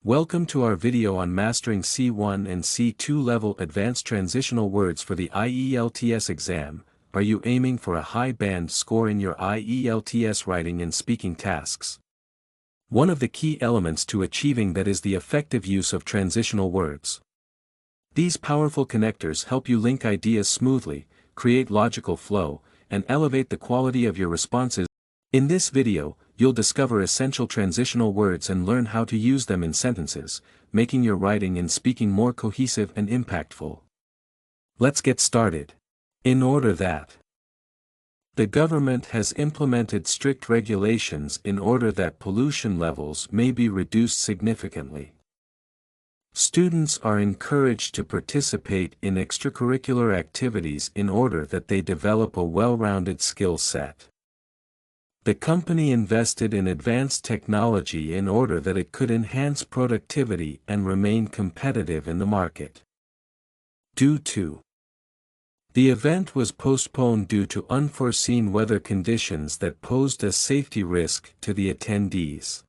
Welcome to our video on mastering C1 and C2 level advanced transitional words for the IELTS exam. Are you aiming for a high band score in your IELTS writing and speaking tasks? One of the key elements to achieving that is the effective use of transitional words. These powerful connectors help you link ideas smoothly, create logical flow, and elevate the quality of your responses. In this video, you'll discover essential transitional words and learn how to use them in sentences, making your writing and speaking more cohesive and impactful. Let's get started. In order that the government has implemented strict regulations in order that pollution levels may be reduced significantly. Students are encouraged to participate in extracurricular activities in order that they develop a well-rounded skill set. The company invested in advanced technology in order that it could enhance productivity and remain competitive in the market. The event was postponed due to unforeseen weather conditions that posed a safety risk to the attendees.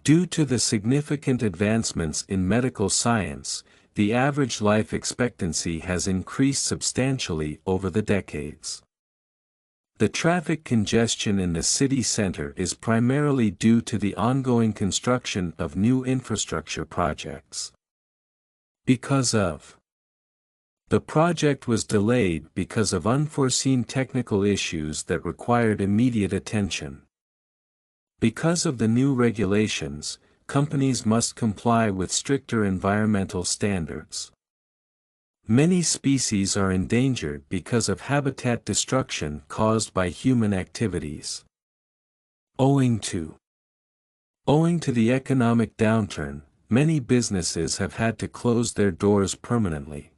Due to the significant advancements in medical science, the average life expectancy has increased substantially over the decades. The traffic congestion in the city center is primarily due to the ongoing construction of new infrastructure projects. Because of the project was delayed because of unforeseen technical issues that required immediate attention. Because of the new regulations, companies must comply with stricter environmental standards. Many species are endangered because of habitat destruction caused by human activities. Owing to the economic downturn, many businesses have had to close their doors permanently.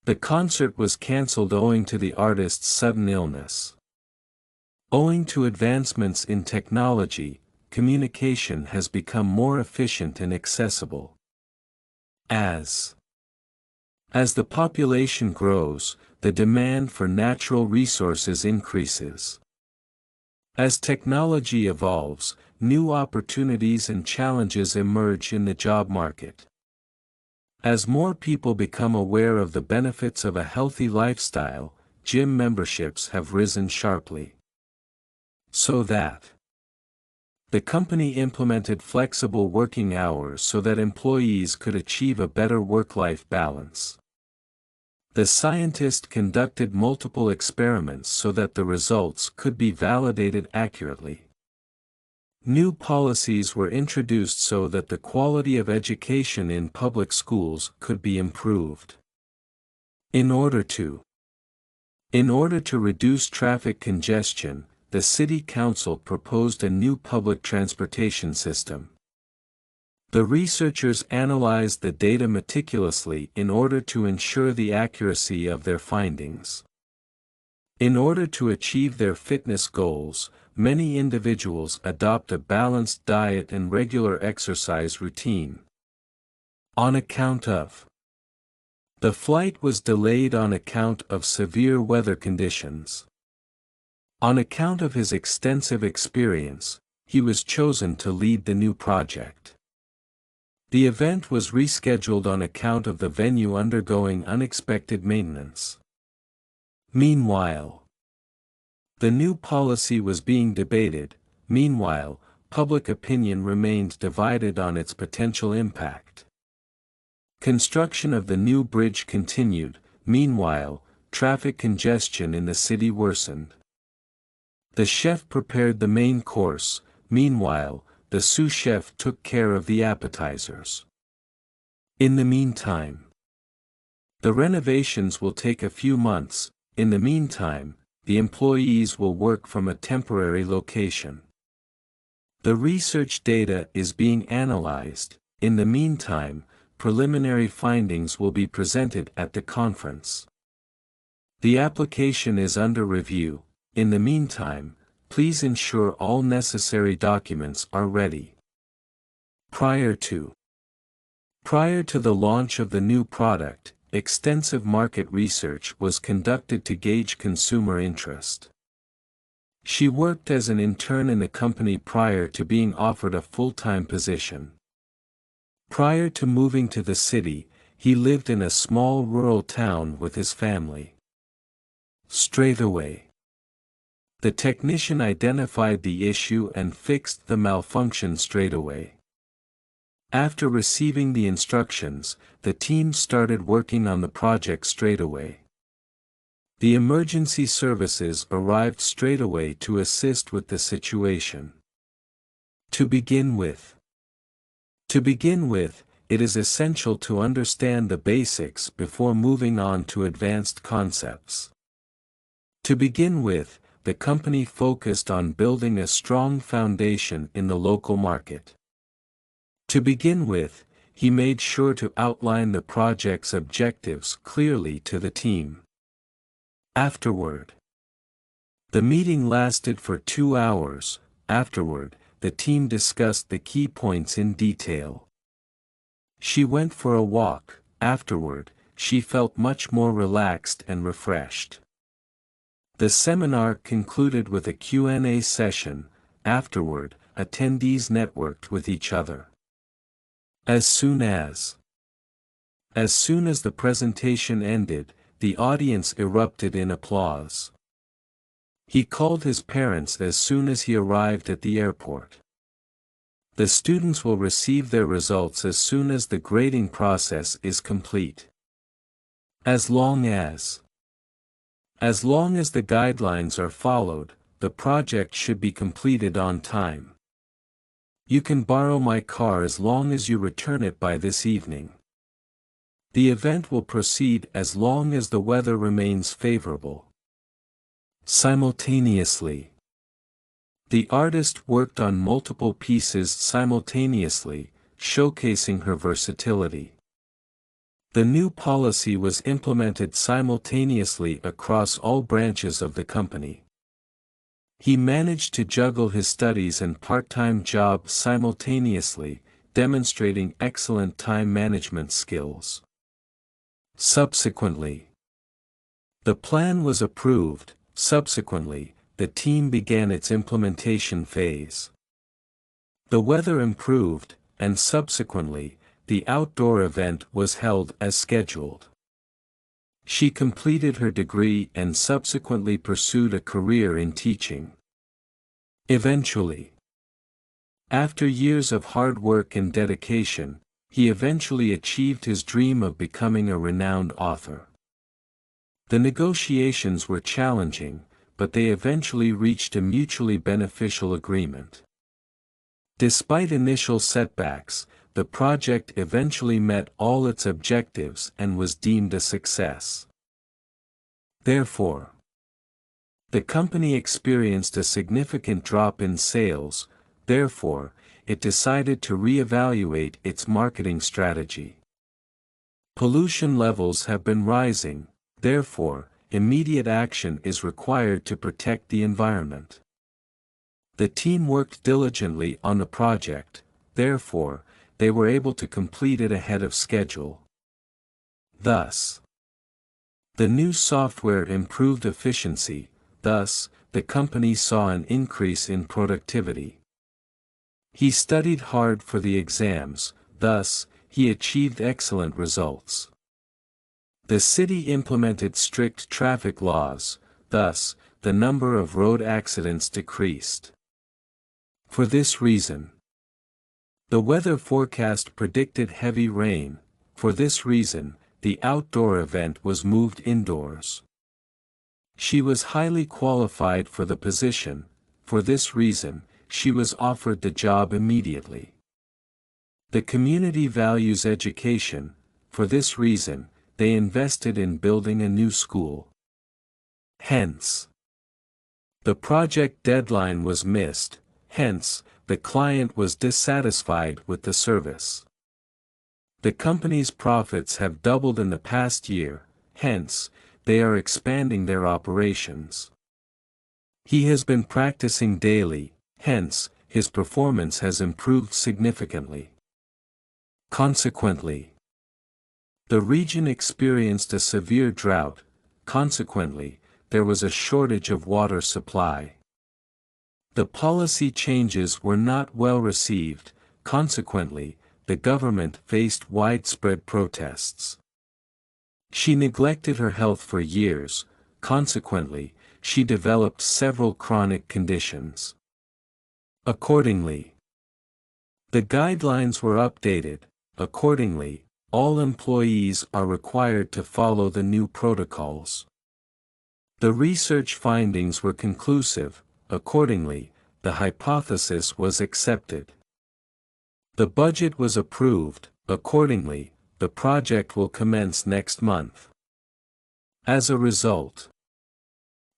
The concert was cancelled owing to the artist's sudden illness. Owing to advancements in technology, communication has become more efficient and accessible. As the population grows, the demand for natural resources increases. As technology evolves, new opportunities and challenges emerge in the job market. As more people become aware of the benefits of a healthy lifestyle, gym memberships have risen sharply. So that the company implemented flexible working hours so that employees could achieve a better work-life balance. The scientist conducted multiple experiments so that the results could be validated accurately. New policies were introduced so that the quality of education in public schools could be improved. In order to reduce traffic congestion, the City Council proposed a new public transportation system. The researchers analyzed the data meticulously in order to ensure the accuracy of their findings. In order to achieve their fitness goals, many individuals adopt a balanced diet and regular exercise routine. On account of the flight was delayed on account of severe weather conditions. On account of his extensive experience, he was chosen to lead the new project. The event was rescheduled on account of the venue undergoing unexpected maintenance. Meanwhile, the new policy was being debated. Meanwhile, public opinion remained divided on its potential impact. Construction of the new bridge continued. Meanwhile, traffic congestion in the city worsened. The chef prepared the main course. Meanwhile, the sous chef took care of the appetizers. In the meantime, the renovations will take a few months. In the meantime, the employees will work from a temporary location. The research data is being analyzed. In the meantime, preliminary findings will be presented at the conference. The application is under review. In the meantime, please ensure all necessary documents are ready. Prior to the launch of the new product, extensive market research was conducted to gauge consumer interest. She worked as an intern in the company prior to being offered a full-time position. Prior to moving to the city, he lived in a small rural town with his family. Straight away, the technician identified the issue and fixed the malfunction straight away. After receiving the instructions, the team started working on the project straight away. The emergency services arrived straight away to assist with the situation. To begin with, it is essential to understand the basics before moving on to advanced concepts. To begin with, the company focused on building a strong foundation in the local market. To begin with, he made sure to outline the project's objectives clearly to the team. Afterward, the meeting lasted for 2 hours. Afterward, the team discussed the key points in detail. She went for a walk. Afterward, she felt much more relaxed and refreshed. The seminar concluded with a Q&A session. Afterward, attendees networked with each other. As soon as the presentation ended, the audience erupted in applause. He called his parents as soon as he arrived at the airport. The students will receive their results as soon as the grading process is complete. As long as the guidelines are followed, the project should be completed on time. You can borrow my car as long as you return it by this evening. The event will proceed as long as the weather remains favorable. Simultaneously, the artist worked on multiple pieces simultaneously, showcasing her versatility. The new policy was implemented simultaneously across all branches of the company. He managed to juggle his studies and part-time job simultaneously, demonstrating excellent time management skills. Subsequently, the plan was approved. Subsequently, the team began its implementation phase. The weather improved, and subsequently, the outdoor event was held as scheduled. She completed her degree and subsequently pursued a career in teaching. Eventually, after years of hard work and dedication, he eventually achieved his dream of becoming a renowned author. The negotiations were challenging, but they eventually reached a mutually beneficial agreement. Despite initial setbacks, the project eventually met all its objectives and was deemed a success. Therefore, the company experienced a significant drop in sales. Therefore, it decided to reevaluate its marketing strategy. Pollution levels have been rising. Therefore, immediate action is required to protect the environment. The team worked diligently on the project. Therefore, they were able to complete it ahead of schedule. Thus, the new software improved efficiency. Thus, the company saw an increase in productivity. He studied hard for the exams. Thus, he achieved excellent results. The city implemented strict traffic laws. Thus, the number of road accidents decreased. For this reason, the weather forecast predicted heavy rain. For this reason, the outdoor event was moved indoors. She was highly qualified for the position. For this reason, she was offered the job immediately. The community values education. For this reason, they invested in building a new school. Hence, the project deadline was missed. Hence, the client was dissatisfied with the service. The company's profits have doubled in the past year. Hence, they are expanding their operations. He has been practicing daily. Hence, his performance has improved significantly. Consequently, the region experienced a severe drought. Consequently, there was a shortage of water supply. The policy changes were not well received. Consequently, the government faced widespread protests. She neglected her health for years, consequently, she developed several chronic conditions. Accordingly, the guidelines were updated. Accordingly, all employees are required to follow the new protocols. The research findings were conclusive. Accordingly, the hypothesis was accepted. The budget was approved. Accordingly, the project will commence next month. As a result,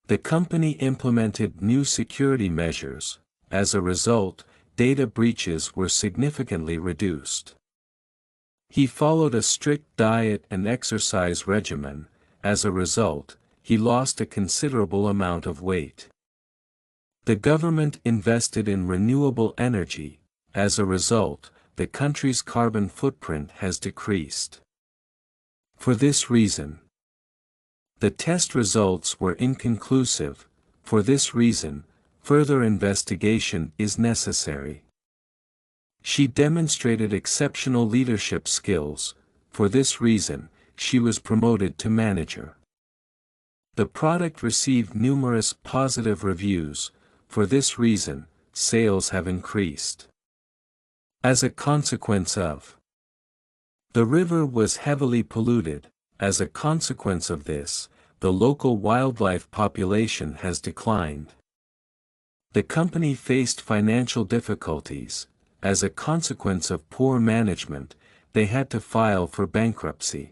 the company implemented new security measures. As a result, data breaches were significantly reduced. He followed a strict diet and exercise regimen. As a result, he lost a considerable amount of weight. The government invested in renewable energy. As a result, the country's carbon footprint has decreased. For this reason, the test results were inconclusive. For this reason, further investigation is necessary. She demonstrated exceptional leadership skills. For this reason, she was promoted to manager. The product received numerous positive reviews. For this reason, sales have increased. As a consequence of, the river was heavily polluted. As a consequence of this, the local wildlife population has declined. The company faced financial difficulties. As a consequence of poor management, they had to file for bankruptcy.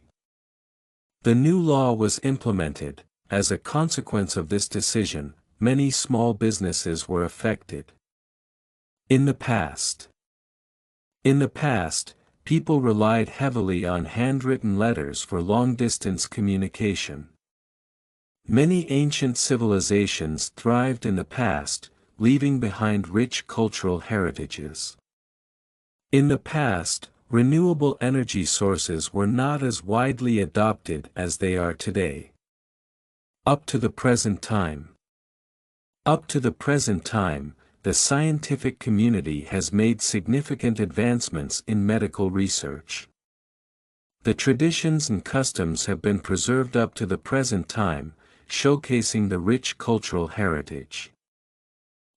The new law was implemented. As a consequence of this decision, many small businesses were affected. In the past, people relied heavily on handwritten letters for long-distance communication. Many ancient civilizations thrived in the past, leaving behind rich cultural heritages. In the past, renewable energy sources were not as widely adopted as they are today. Up to the present time, the scientific community has made significant advancements in medical research. The traditions and customs have been preserved up to the present time, showcasing the rich cultural heritage.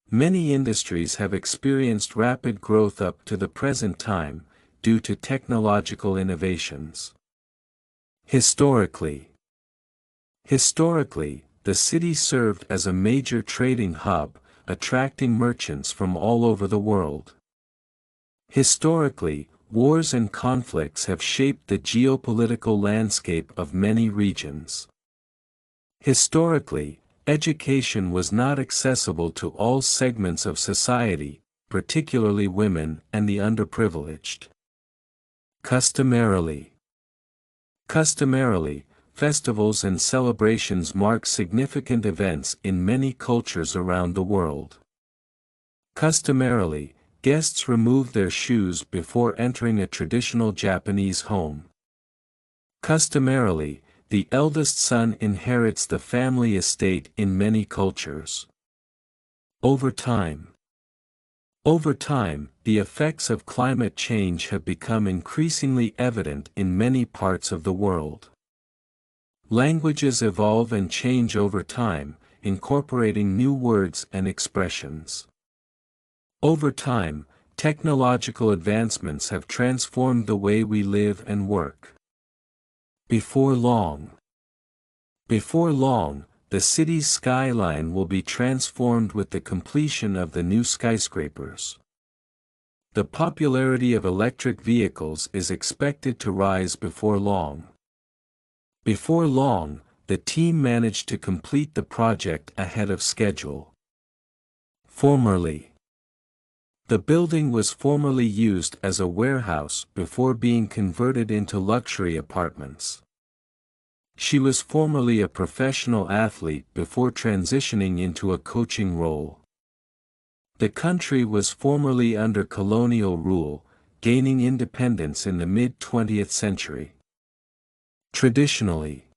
Many industries have experienced rapid growth up to the present time, due to technological innovations. Historically, the city served as a major trading hub, attracting merchants from all over the world. Historically, wars and conflicts have shaped the geopolitical landscape of many regions. Historically, education was not accessible to all segments of society, particularly women and the underprivileged. Customarily, festivals and celebrations mark significant events in many cultures around the world. Customarily, guests remove their shoes before entering a traditional Japanese home. Customarily, the eldest son inherits the family estate in many cultures. Over time, the effects of climate change have become increasingly evident in many parts of the world. Languages evolve and change over time, incorporating new words and expressions. Over time, technological advancements have transformed the way we live and work. Before long, the city's skyline will be transformed with the completion of the new skyscrapers. The popularity of electric vehicles is expected to rise before long. Before long, the team managed to complete the project ahead of schedule. Formerly, the building was formerly used as a warehouse before being converted into luxury apartments. She was formerly a professional athlete before transitioning into a coaching role. The country was formerly under colonial rule, gaining independence in the mid-20th century. Traditionally,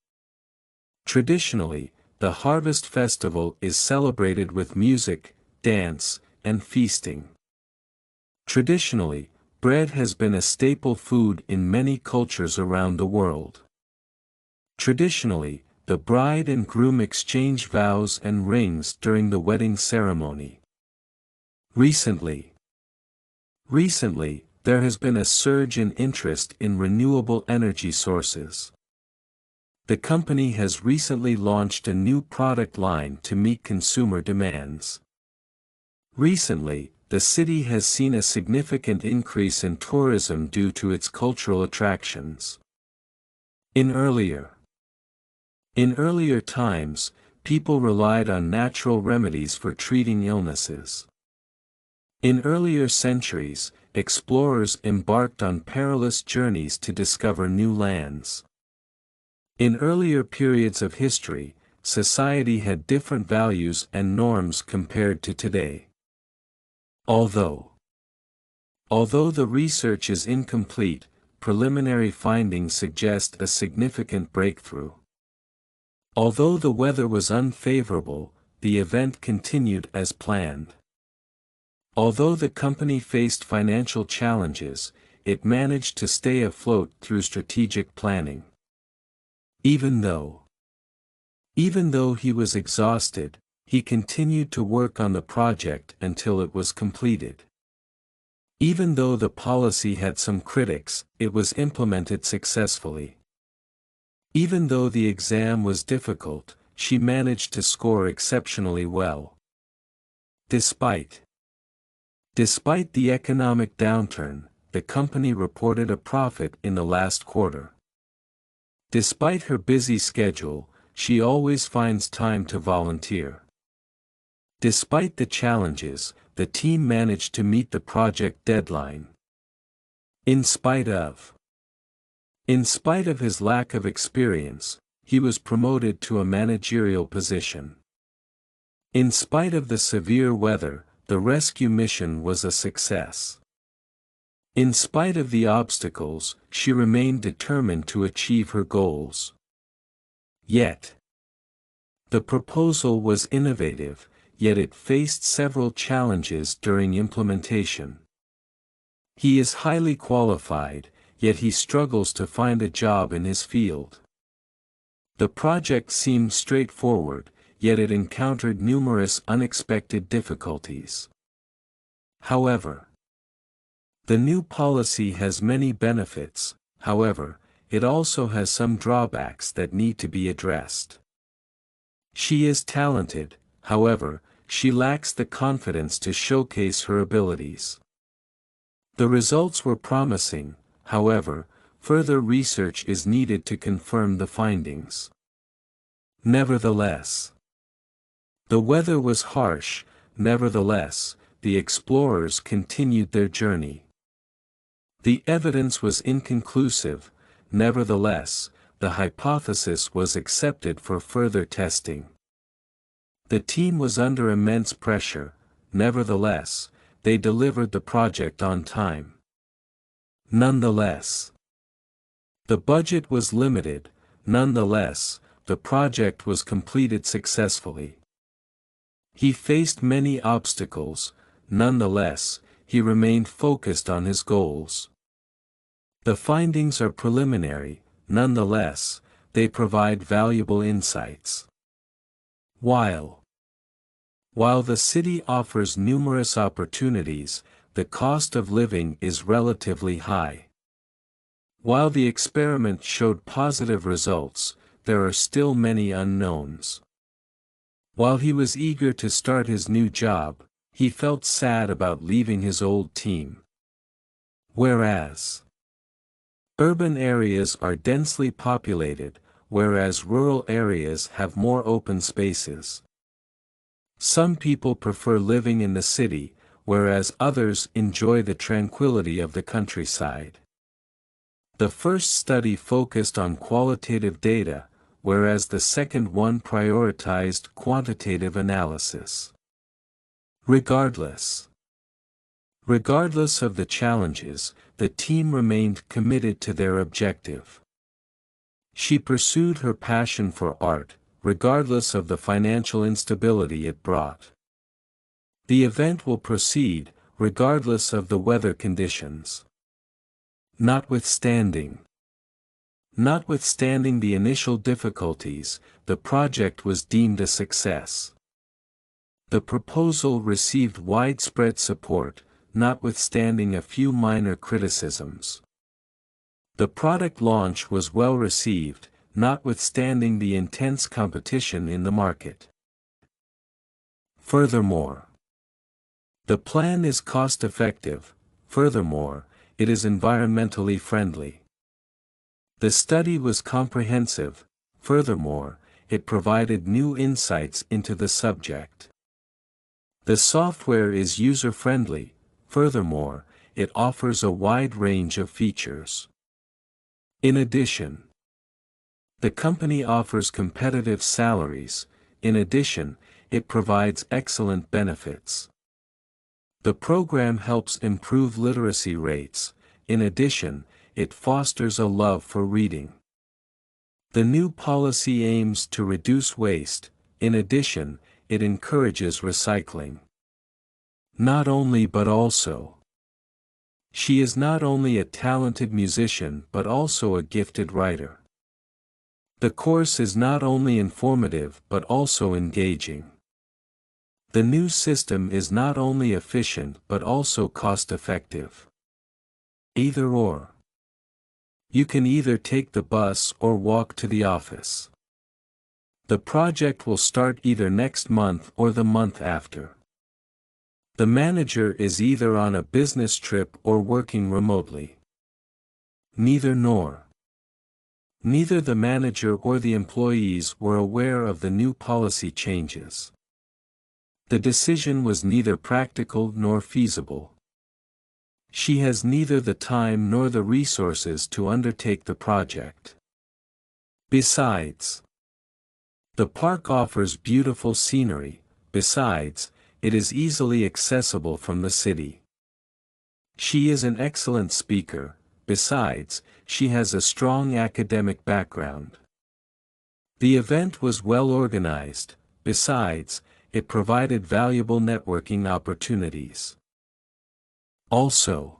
the Harvest Festival is celebrated with music, dance, and feasting. Traditionally, bread has been a staple food in many cultures around the world. Traditionally, the bride and groom exchange vows and rings during the wedding ceremony. Recently, there has been a surge in interest in renewable energy sources. The company has recently launched a new product line to meet consumer demands. Recently, the city has seen a significant increase in tourism due to its cultural attractions. In earlier times, people relied on natural remedies for treating illnesses. In earlier centuries, explorers embarked on perilous journeys to discover new lands. In earlier periods of history, society had different values and norms compared to today. Although the research is incomplete, preliminary findings suggest a significant breakthrough. Although the weather was unfavorable, the event continued as planned. Although the company faced financial challenges, it managed to stay afloat through strategic planning. Even though he was exhausted, he continued to work on the project until it was completed. Even though the policy had some critics, it was implemented successfully. Even though the exam was difficult, she managed to score exceptionally well. Despite the economic downturn, the company reported a profit in the last quarter. Despite her busy schedule, she always finds time to volunteer. Despite the challenges, the team managed to meet the project deadline. In spite of his lack of experience, he was promoted to a managerial position. In spite of the severe weather, the rescue mission was a success. In spite of the obstacles, she remained determined to achieve her goals. Yet, the proposal was innovative, yet it faced several challenges during implementation. He is highly qualified, yet he struggles to find a job in his field. The project seemed straightforward, yet it encountered numerous unexpected difficulties. However, the new policy has many benefits. However, it also has some drawbacks that need to be addressed. She is talented, however, she lacks the confidence to showcase her abilities. The results were promising, however, further research is needed to confirm the findings. Nevertheless, the weather was harsh. Nevertheless, the explorers continued their journey. The evidence was inconclusive. Nevertheless, the hypothesis was accepted for further testing. The team was under immense pressure. Nevertheless, they delivered the project on time. Nonetheless, the budget was limited. Nonetheless, the project was completed successfully. He faced many obstacles. Nonetheless, he remained focused on his goals. The findings are preliminary. Nonetheless, they provide valuable insights. While the city offers numerous opportunities, the cost of living is relatively high. While the experiment showed positive results, there are still many unknowns. While he was eager to start his new job, he felt sad about leaving his old team. Whereas urban areas are densely populated, whereas rural areas have more open spaces. Some people prefer living in the city, whereas others enjoy the tranquility of the countryside. The first study focused on qualitative data, whereas the second one prioritized quantitative analysis. Regardless of the challenges, the team remained committed to their objective. She pursued her passion for art, regardless of the financial instability it brought. The event will proceed, regardless of the weather conditions. Notwithstanding the initial difficulties, the project was deemed a success. The proposal received widespread support, notwithstanding a few minor criticisms. The product launch was well received, notwithstanding the intense competition in the market. Furthermore, the plan is cost-effective. Furthermore, it is environmentally friendly. The study was comprehensive. Furthermore, it provided new insights into the subject. The software is user-friendly. Furthermore, it offers a wide range of features. In addition, the company offers competitive salaries. In addition, it provides excellent benefits. The program helps improve literacy rates. In addition, it fosters a love for reading. The new policy aims to reduce waste. In addition, it encourages recycling. Not only but also. She is not only a talented musician but also a gifted writer. The course is not only informative but also engaging. The new system is not only efficient but also cost-effective. Either or. You can either take the bus or walk to the office. The project will start either next month or the month after. The manager is either on a business trip or working remotely. Neither nor. Neither the manager or the employees were aware of the new policy changes. The decision was neither practical nor feasible. She has neither the time nor the resources to undertake the project. Besides, the park offers beautiful scenery. Besides, it is easily accessible from the city. She is an excellent speaker. Besides, she has a strong academic background. The event was well organized. Besides, it provided valuable networking opportunities. Also,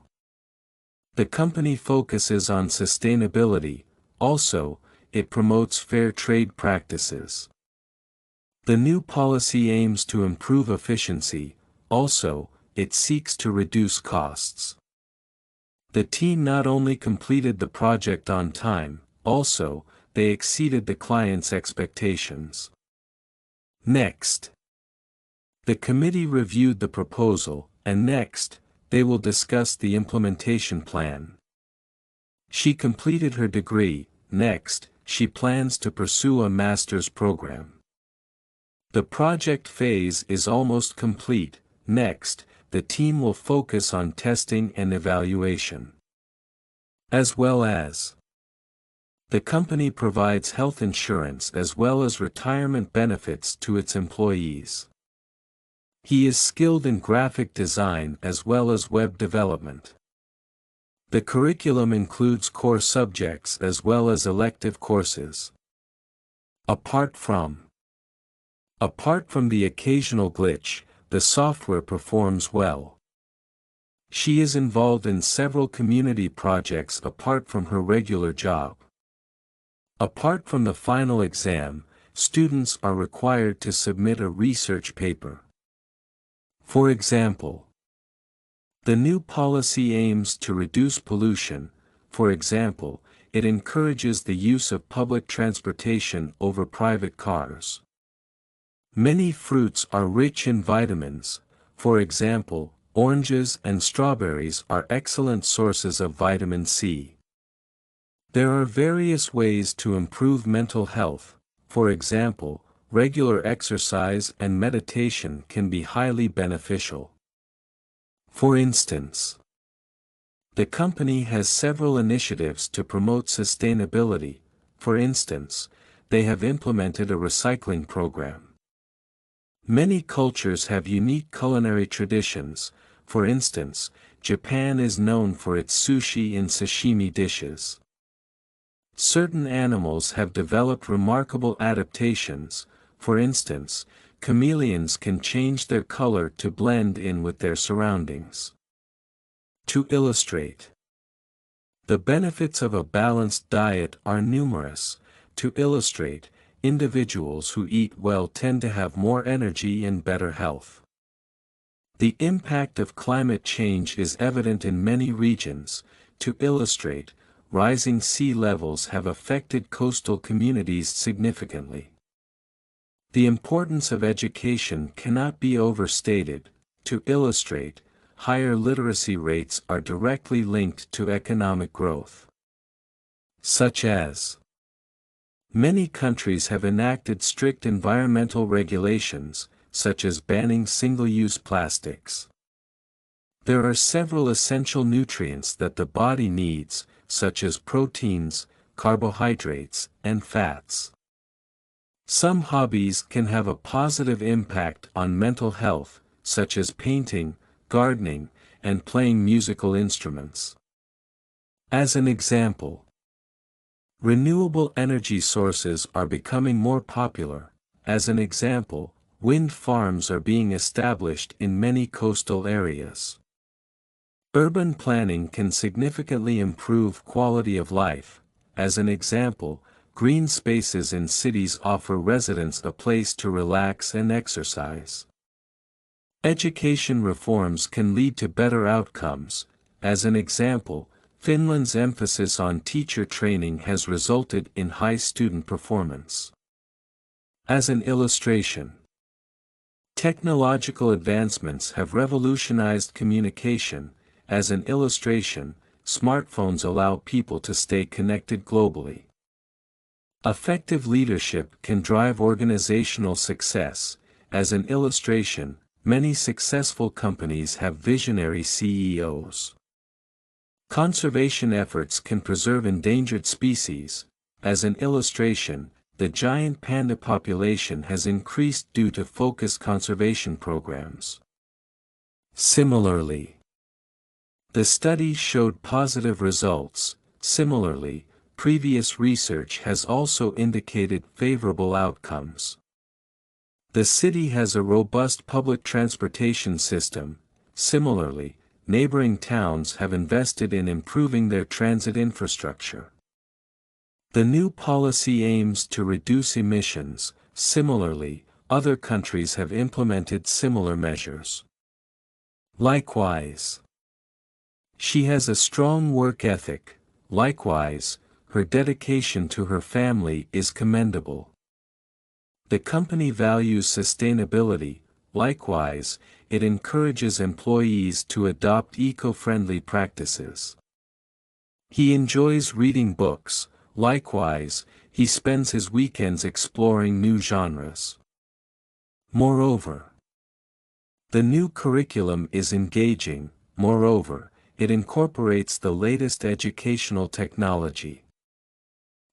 the company focuses on sustainability. Also, it promotes fair trade practices. The new policy aims to improve efficiency. Also, it seeks to reduce costs. The team not only completed the project on time, also, they exceeded the client's expectations. Next, the committee reviewed the proposal, and next, they will discuss the implementation plan. She completed her degree. Next, she plans to pursue a master's program. The project phase is almost complete. Next, the team will focus on testing and evaluation. As well as, the company provides health insurance as well as retirement benefits to its employees. He is skilled in graphic design as well as web development. The curriculum includes core subjects as well as elective courses. Apart from the occasional glitch, the software performs well. She is involved in several community projects apart from her regular job. Apart from the final exam, students are required to submit a research paper. For example, the new policy aims to reduce pollution. For example, it encourages the use of public transportation over private cars. Many fruits are rich in vitamins. For example, oranges and strawberries are excellent sources of vitamin C. There are various ways to improve mental health. For example, regular exercise and meditation can be highly beneficial. For instance, the company has several initiatives to promote sustainability. For instance, they have implemented a recycling program. Many cultures have unique culinary traditions. For instance, Japan is known for its sushi and sashimi dishes. Certain animals have developed remarkable adaptations. For instance, chameleons can change their color to blend in with their surroundings. To illustrate, The benefits of a balanced diet are numerous. To illustrate, individuals who eat well tend to have more energy and better health. The impact of climate change is evident in many regions. To illustrate, rising sea levels have affected coastal communities significantly. The importance of education cannot be overstated. To illustrate, higher literacy rates are directly linked to economic growth. Such as, many countries have enacted strict environmental regulations, such as banning single-use plastics. There are several essential nutrients that the body needs, such as proteins, carbohydrates, and fats. Some hobbies can have a positive impact on mental health, such as painting, gardening, and playing musical instruments. As an example, renewable energy sources are becoming more popular. As an example, wind farms are being established in many coastal areas. Urban planning can significantly improve quality of life. As an example, green spaces in cities offer residents a place to relax and exercise. Education reforms can lead to better outcomes. As an example, Finland's emphasis on teacher training has resulted in high student performance. As an illustration, technological advancements have revolutionized communication. As an illustration, smartphones allow people to stay connected globally. Effective leadership can drive organizational success. As an illustration, many successful companies have visionary CEOs. Conservation efforts can preserve endangered species. As an illustration, the giant panda population has increased due to focused conservation programs. Similarly, the study showed positive results. Similarly, previous research has also indicated favorable outcomes. The city has a robust public transportation system. Similarly, neighboring towns have invested in improving their transit infrastructure. The new policy aims to reduce emissions. Similarly, other countries have implemented similar measures. Likewise, she has a strong work ethic. Likewise, her dedication to her family is commendable. The company values sustainability. Likewise, it encourages employees to adopt eco-friendly practices. He enjoys reading books. Likewise, he spends his weekends exploring new genres. Moreover, the new curriculum is engaging. Moreover, it incorporates the latest educational technology.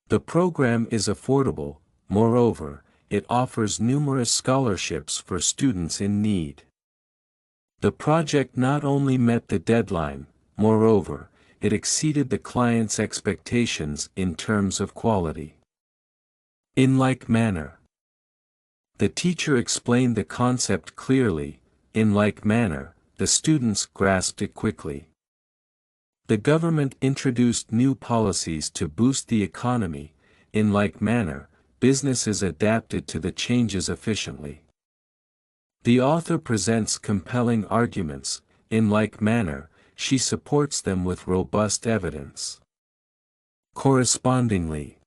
The program is affordable. Moreover, it offers numerous scholarships for students in need. The project not only met the deadline, moreover, it exceeded the client's expectations in terms of quality. In like manner, the teacher explained the concept clearly. In like manner, the students grasped it quickly. The government introduced new policies to boost the economy. In like manner, businesses adapted to the changes efficiently. The author presents compelling arguments. In like manner, she supports them with robust evidence. Correspondingly,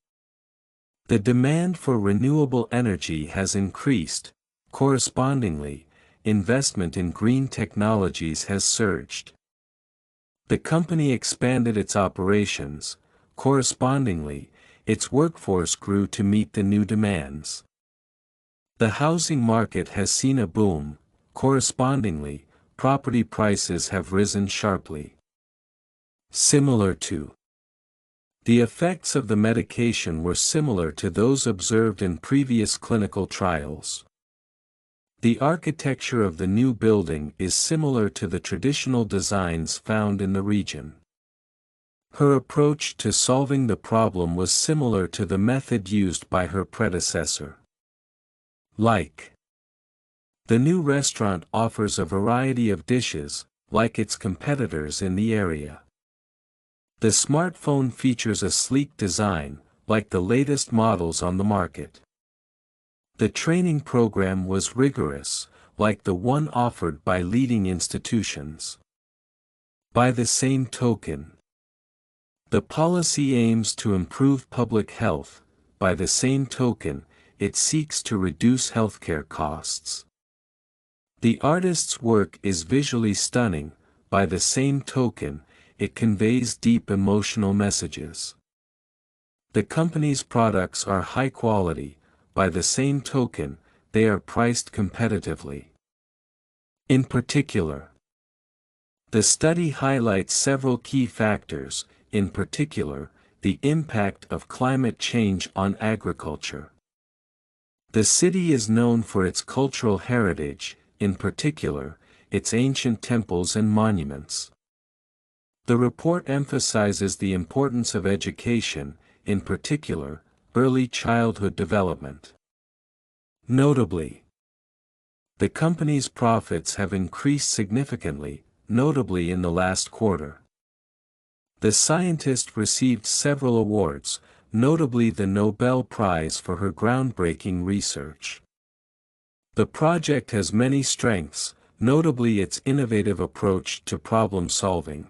the demand for renewable energy has increased. Correspondingly, investment in green technologies has surged. The company expanded its operations. Correspondingly, its workforce grew to meet the new demands. The housing market has seen a boom. Correspondingly, property prices have risen sharply. Similar to, the effects of the medication were similar to those observed in previous clinical trials. The architecture of the new building is similar to the traditional designs found in the region. Her approach to solving the problem was similar to the method used by her predecessor. Like, the new restaurant offers a variety of dishes, like its competitors in the area. The smartphone features a sleek design, like the latest models on the market. The training program was rigorous, like the one offered by leading institutions. By the same token, the policy aims to improve public health. By the same token, it seeks to reduce healthcare costs. The artist's work is visually stunning. By the same token, it conveys deep emotional messages. The company's products are high quality. By the same token, they are priced competitively. In particular, the study highlights several key factors, in particular, the impact of climate change on agriculture. The city is known for its cultural heritage, in particular, its ancient temples and monuments. The report emphasizes the importance of education, in particular, early childhood development. Notably, the company's profits have increased significantly, notably in the last quarter. The scientist received several awards, notably the Nobel Prize for her groundbreaking research. The project has many strengths, notably its innovative approach to problem solving.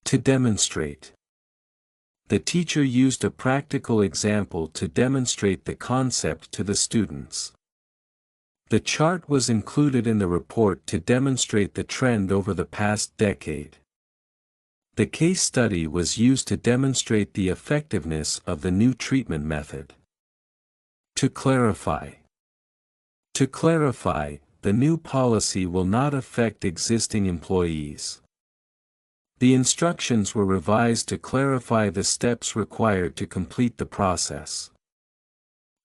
To demonstrate, the teacher used a practical example to demonstrate the concept to the students. The chart was included in the report to demonstrate the trend over the past decade. The case study was used to demonstrate the effectiveness of the new treatment method. To clarify, the new policy will not affect existing employees. The instructions were revised to clarify the steps required to complete the process.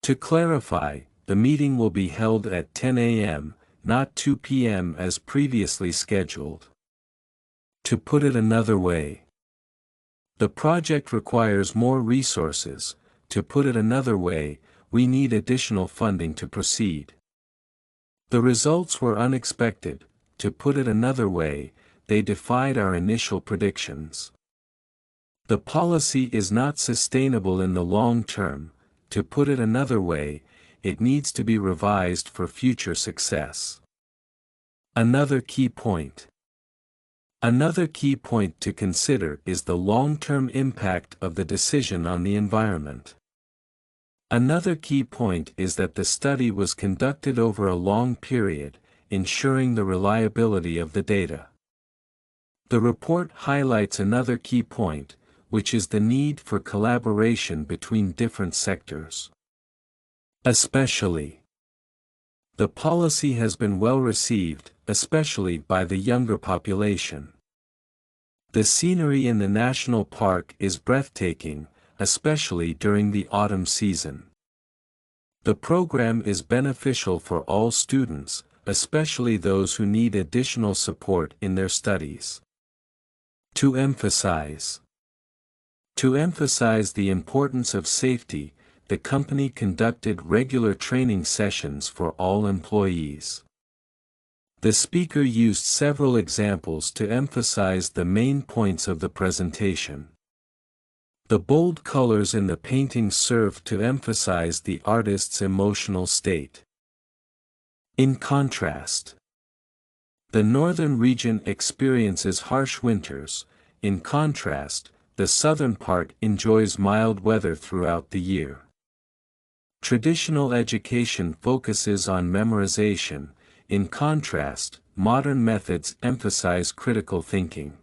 To clarify, the meeting will be held at 10 a.m., not 2 p.m. as previously scheduled. To put it another way, the project requires more resources. To put it another way, we need additional funding to proceed. The results were unexpected. To put it another way, they defied our initial predictions. The policy is not sustainable in the long term. To put it another way, it needs to be revised for future success. Another key point to consider is the long-term impact of the decision on the environment. Another key point is that the study was conducted over a long period, ensuring the reliability of the data. The report highlights another key point, which is the need for collaboration between different sectors. Especially, the policy has been well received, especially by the younger population. The scenery in the national park is breathtaking, especially during the autumn season. The program is beneficial for all students, especially those who need additional support in their studies. To emphasize the importance of safety, the company conducted regular training sessions for all employees. The speaker used several examples to emphasize the main points of the presentation. The bold colors in the painting served to emphasize the artist's emotional state. In contrast, the northern region experiences harsh winters. In contrast, the southern part enjoys mild weather throughout the year. Traditional education focuses on memorization. In contrast, modern methods emphasize critical thinking.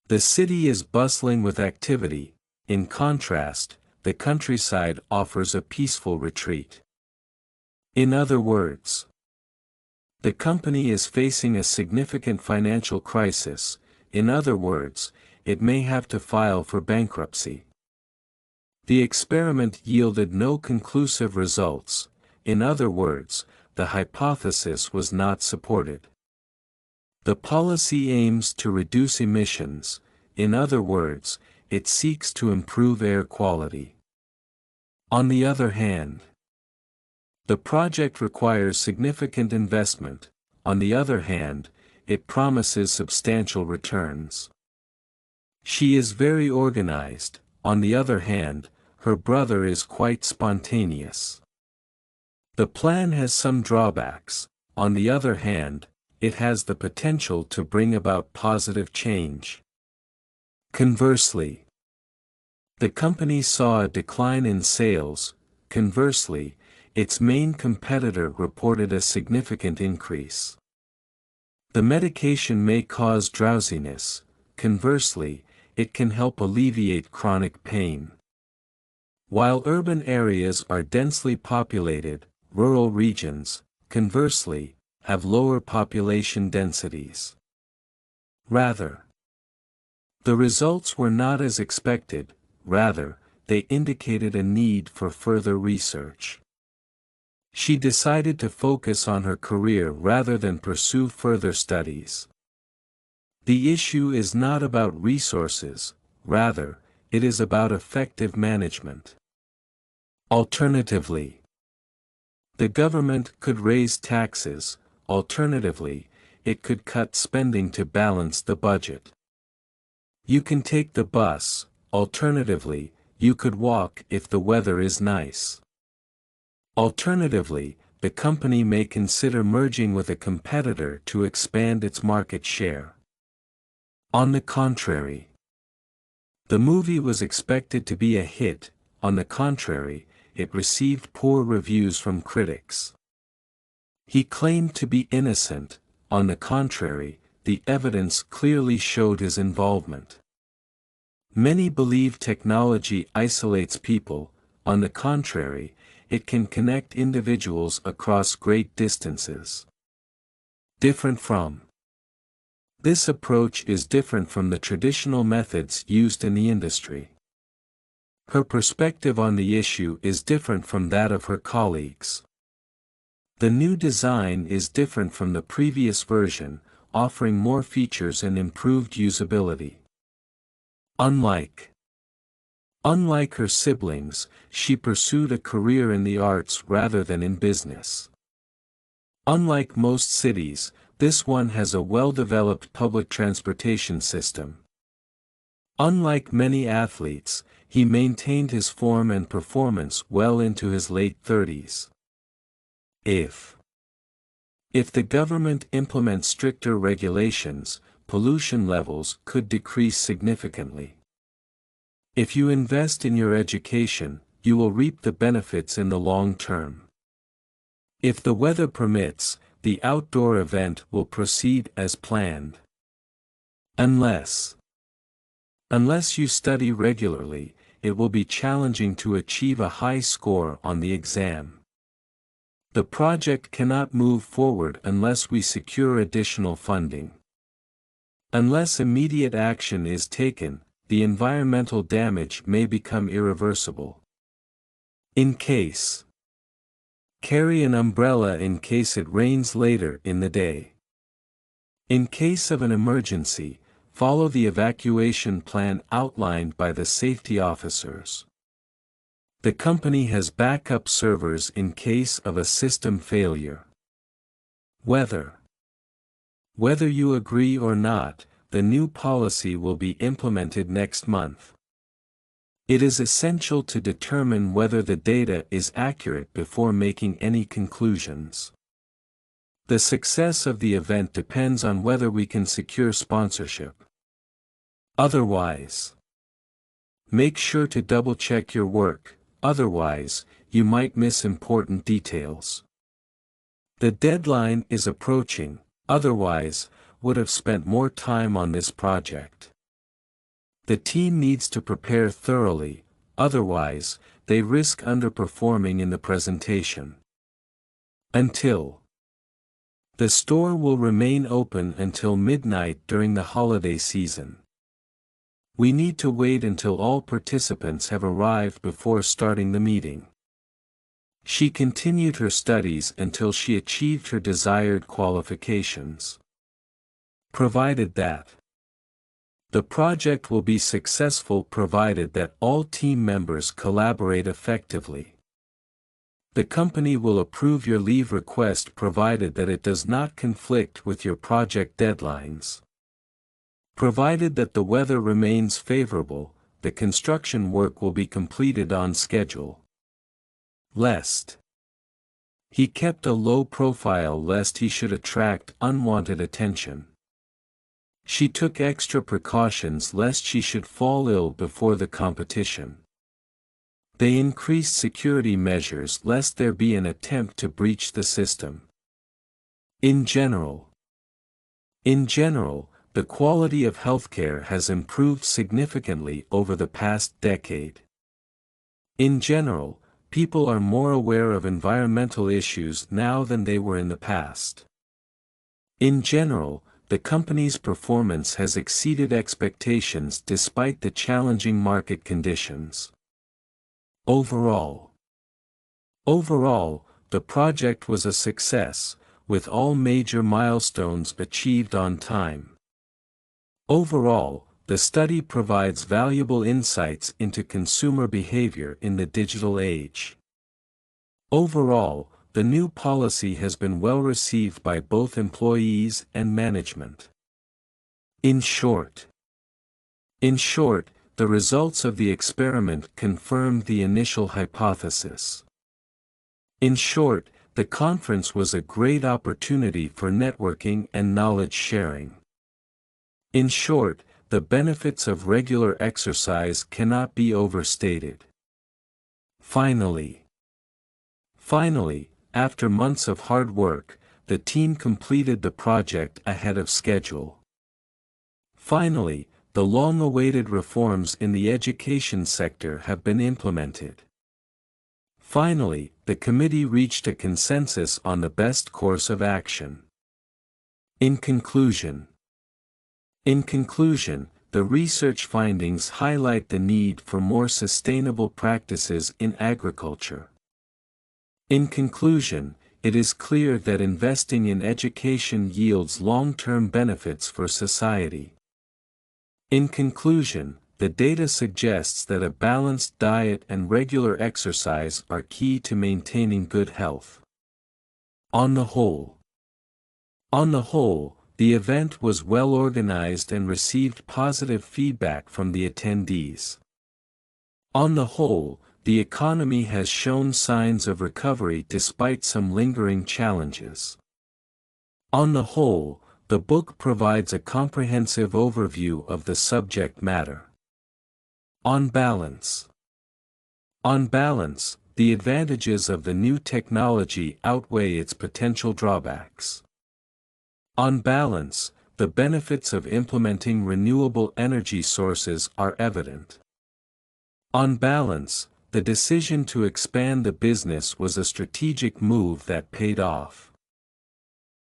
The city is bustling with activity. In contrast, the countryside offers a peaceful retreat. In other words, the company is facing a significant financial crisis. In other words, it may have to file for bankruptcy. The experiment yielded no conclusive results. In other words, the hypothesis was not supported. The policy aims to reduce emissions. In other words, it seeks to improve air quality. On the other hand, the project requires significant investment. On the other hand, it promises substantial returns. She is very organized. On the other hand, her brother is quite spontaneous. The plan has some drawbacks. On the other hand, it has the potential to bring about positive change. Conversely, the company saw a decline in sales. Conversely, its main competitor reported a significant increase. The medication may cause drowsiness. Conversely, it can help alleviate chronic pain. While urban areas are densely populated, rural regions, conversely, have lower population densities. Rather, the results were not as expected. Rather, they indicated a need for further research. She decided to focus on her career rather than pursue further studies. The issue is not about resources, rather, it is about effective management. Alternatively, the government could raise taxes. Alternatively, it could cut spending to balance the budget. You can take the bus. Alternatively, you could walk if the weather is nice. Alternatively, the company may consider merging with a competitor to expand its market share. On the contrary, the movie was expected to be a hit. On the contrary, it received poor reviews from critics. He claimed to be innocent. On the contrary, the evidence clearly showed his involvement. Many believe technology isolates people. On the contrary, it can connect individuals across great distances. Different from. This approach is different from the traditional methods used in the industry. Her perspective on the issue is different from that of her colleagues. The new design is different from the previous version, offering more features and improved usability. Unlike her siblings, she pursued a career in the arts rather than in business. Unlike most cities, this one has a well-developed public transportation system. Unlike many athletes, he maintained his form and performance well into his late 30s. If the government implements stricter regulations, pollution levels could decrease significantly. If you invest in your education, you will reap the benefits in the long term. If the weather permits, the outdoor event will proceed as planned. Unless you study regularly, it will be challenging to achieve a high score on the exam. The project cannot move forward unless we secure additional funding. Unless immediate action is taken, the environmental damage may become irreversible. Carry an umbrella in case it rains later in the day. In case of an emergency, follow the evacuation plan outlined by the safety officers. The company has backup servers in case of a system failure. Whether you agree or not, the new policy will be implemented next month. It is essential to determine whether the data is accurate before making any conclusions. The success of the event depends on whether we can secure sponsorship. Otherwise, make sure to double-check your work, otherwise, you might miss important details. The deadline is approaching, otherwise, would have spent more time on this project. The team needs to prepare thoroughly, otherwise, they risk underperforming in the presentation. The store will remain open until midnight during the holiday season. We need to wait until all participants have arrived before starting the meeting. She continued her studies until she achieved her desired qualifications. Provided that the project will be successful provided that all team members collaborate effectively. The company will approve your leave request provided that it does not conflict with your project deadlines. Provided that the weather remains favorable, the construction work will be completed on schedule. Lest. He kept a low profile lest he should attract unwanted attention. She took extra precautions lest she should fall ill before the competition. They increased security measures lest there be an attempt to breach the system. In general, the quality of healthcare has improved significantly over the past decade. In general, people are more aware of environmental issues now than they were in the past. In general, the company's performance has exceeded expectations despite the challenging market conditions. Overall, the project was a success, with all major milestones achieved on time. Overall, the study provides valuable insights into consumer behavior in the digital age. Overall, the new policy has been well received by both employees and management. In short, the results of the experiment confirmed the initial hypothesis. In short, the conference was a great opportunity for networking and knowledge sharing. In short, the benefits of regular exercise cannot be overstated. Finally, after months of hard work, the team completed the project ahead of schedule. Finally, the long-awaited reforms in the education sector have been implemented. Finally, the committee reached a consensus on the best course of action. In conclusion, the research findings highlight the need for more sustainable practices in agriculture. In conclusion, it is clear that investing in education yields long-term benefits for society. In conclusion, the data suggests that a balanced diet and regular exercise are key to maintaining good health. On the whole, the event was well organized and received positive feedback from the attendees. On the whole, the economy has shown signs of recovery despite some lingering challenges. On the whole, the book provides a comprehensive overview of the subject matter. On balance, the advantages of the new technology outweigh its potential drawbacks. On balance, the benefits of implementing renewable energy sources are evident. On balance, the decision to expand the business was a strategic move that paid off.